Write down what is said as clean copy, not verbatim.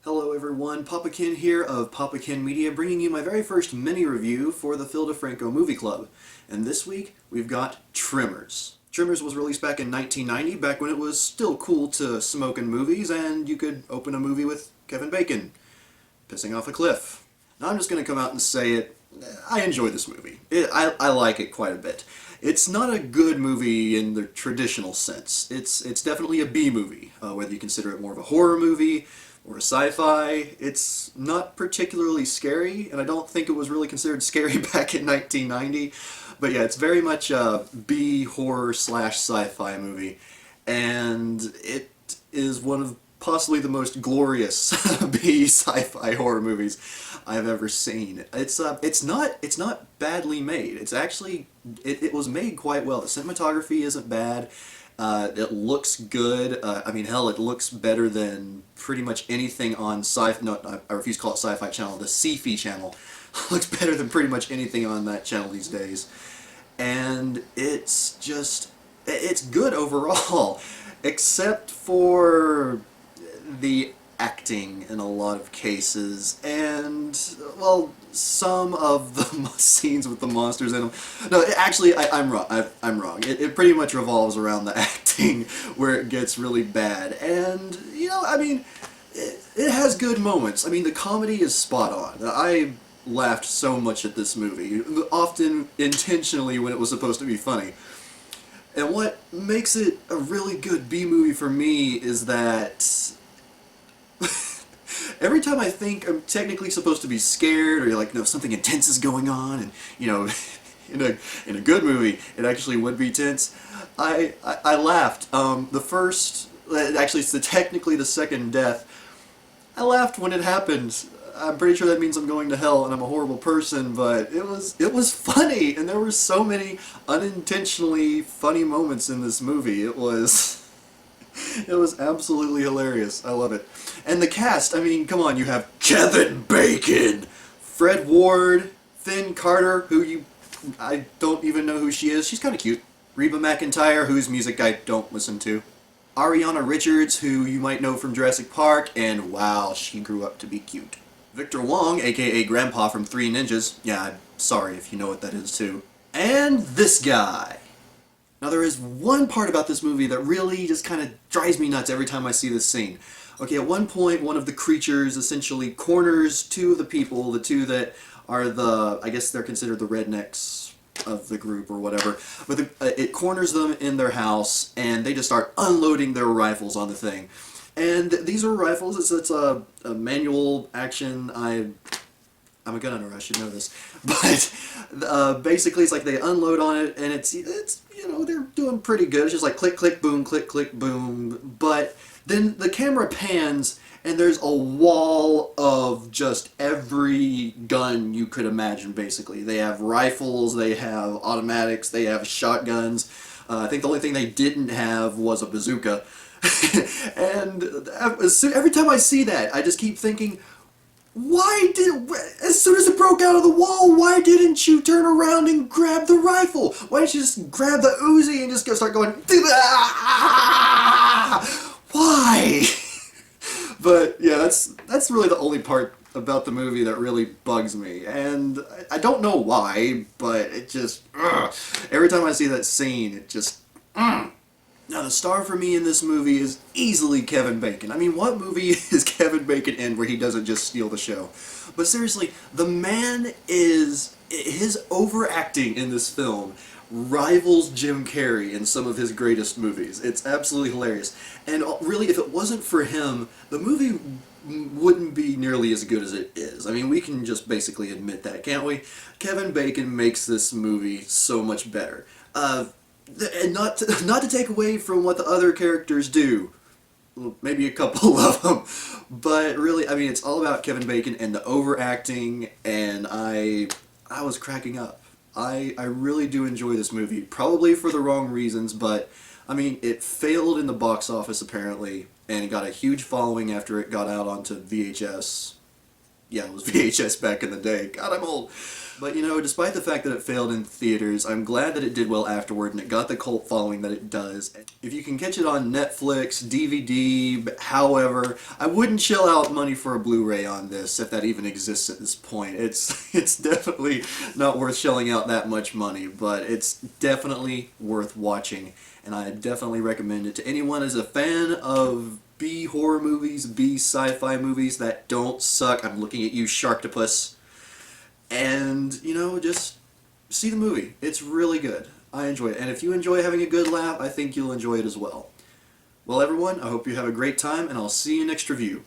Hello everyone, Papa Kenn here of PapaKennMedia, bringing you my very first mini-review for the Philip DeFranco Movie Club. And this week, we've got Tremors. Tremors was released back in 1990, back when it was still cool to smoke in movies, and you could open a movie with Kevin Bacon pissing off a cliff. Now I'm just going to come out and say it, I enjoy this movie. I like it quite a bit. It's not a good movie in the traditional sense. It's definitely a B movie, whether you consider it more of a horror movie or a sci-fi. It's not particularly scary, and I don't think it was really considered scary back in 1990. But yeah, it's very much a B horror slash sci-fi movie, and it is one of possibly the most glorious B sci-fi horror movies I've ever seen. It's not badly made. It's actually it was made quite well. The cinematography isn't bad. It looks good. I mean, hell, it looks better than pretty much anything on sci-fi. No, I refuse to call it Sci-Fi Channel. The sci-fi channel looks better than pretty much anything on that channel these days. And it's good overall, except for the acting in a lot of cases, and, well, some of the scenes with the monsters in them. No, actually, I'm wrong. I'm wrong. It pretty much revolves around the acting where it gets really bad. And, you know, I mean, it has good moments. I mean, the comedy is spot on. I laughed so much at this movie, often intentionally when it was supposed to be funny. And what makes it a really good B-movie for me is that every time I think I'm technically supposed to be scared, or you're like, no, something intense is going on, and, you know, in a good movie, it actually would be tense, I laughed. The first, actually it's technically the second death, I laughed when it happened. I'm pretty sure that means I'm going to hell and I'm a horrible person, but it was funny, and there were so many unintentionally funny moments in this movie. It was absolutely hilarious. I love it. And the cast, I mean, come on, you have Kevin Bacon, Fred Ward, Finn Carter, I don't even know who she is. She's kind of cute. Reba McEntire, whose music I don't listen to. Ariana Richards, who you might know from Jurassic Park, and wow, she grew up to be cute. Victor Wong, aka Grandpa from Three Ninjas. Yeah, I'm sorry if you know what that is too. And this guy. Now there is one part about this movie that really just kind of drives me nuts every time I see this scene. Okay, at one point one of the creatures essentially corners two of the people, the two that are I guess they're considered the rednecks of the group or whatever, but it corners them in their house, and they just start unloading their rifles on the thing. And these are rifles, it's a manual action, I'm a gun owner, I should know this, but basically it's like they unload on it, and it's you know, they're doing pretty good. It's just like click, click, boom, click, click, boom, but then the camera pans, and there's a wall of just every gun you could imagine, basically. They have rifles, they have automatics, they have shotguns. I think the only thing they didn't have was a bazooka. And every time I see that, I just keep thinking, as soon as it broke out of the wall, why didn't you turn around and grab the rifle? Why didn't you just grab the Uzi and just start going, why? But yeah, that's really the only part about the movie that really bugs me, and I don't know why, but it just, every time I see that scene, it just, Now, the star for me in this movie is easily Kevin Bacon. I mean, what movie is Kevin Bacon in where he doesn't just steal the show? But seriously, the man his overacting in this film rivals Jim Carrey in some of his greatest movies. It's absolutely hilarious. And really, if it wasn't for him, the movie wouldn't be nearly as good as it is. I mean, we can just basically admit that, can't we? Kevin Bacon makes this movie so much better. And not to take away from what the other characters do, well, maybe a couple of them, but really, I mean, it's all about Kevin Bacon and the overacting, and I was cracking up. I really do enjoy this movie, probably for the wrong reasons, but I mean, it failed in the box office apparently, and it got a huge following after it got out onto VHS. Yeah, it was VHS back in the day. God, I'm old. But you know, despite the fact that it failed in theaters, I'm glad that it did well afterward and it got the cult following that it does. If you can catch it on Netflix, DVD, however, I wouldn't shell out money for a Blu-ray on this if that even exists at this point. It's definitely not worth shelling out that much money, but it's definitely worth watching, and I definitely recommend it to anyone as a fan of B horror movies, B sci-fi movies that don't suck. I'm looking at you, Sharktopus. And, you know, just see the movie. It's really good. I enjoy it. And if you enjoy having a good laugh, I think you'll enjoy it as well. Well, everyone, I hope you have a great time, and I'll see you next review.